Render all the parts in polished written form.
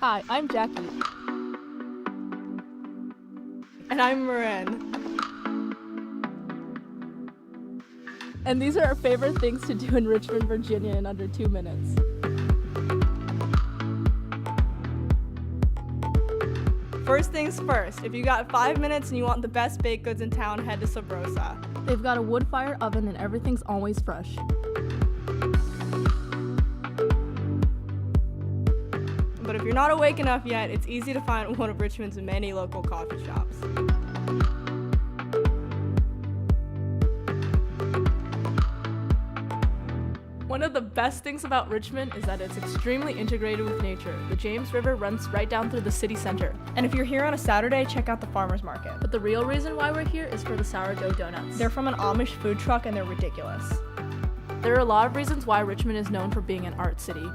Hi, I'm Jackie. And I'm Marin. And these are our favorite things to do in Richmond, Virginia in under 2 minutes. First things first, if you got 5 minutes and you want the best baked goods in town, head to Sub Rosa. They've got a wood-fired oven and everything's always fresh. But if you're not awake enough yet, it's easy to find one of Richmond's many local coffee shops. One of the best things about Richmond is that it's extremely integrated with nature. The James River runs right down through the city center. And if you're here on a Saturday, check out the farmer's market. But the real reason why we're here is for the sourdough donuts. They're from an Amish food truck and they're ridiculous. There are a lot of reasons why Richmond is known for being an art city.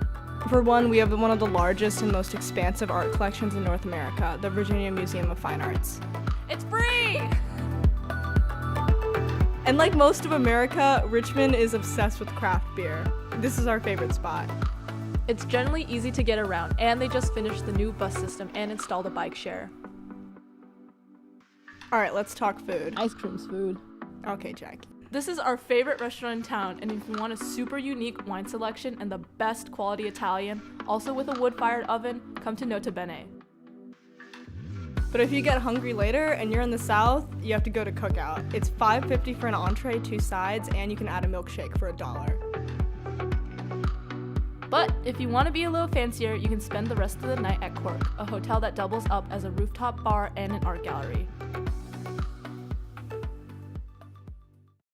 For one, we have one of the largest and most expansive art collections in North America, the Virginia Museum of Fine Arts. It's free! And like most of America, Richmond is obsessed with craft beer. This is our favorite spot. It's generally easy to get around, and they just finished the new bus system and installed a bike share. All right, let's talk food. Ice cream's food. Okay, Jackie. This is our favorite restaurant in town, and if you want a super unique wine selection and the best quality Italian, also with a wood-fired oven, come to Nota, Bene. But if you get hungry later and you're in the South, you have to go to Cookout. It's $5.50 for an entree, 2 sides, and you can add a milkshake for $1. But if you want to be a little fancier, you can spend the rest of the night at Cork, a hotel that doubles up as a rooftop bar and an art gallery.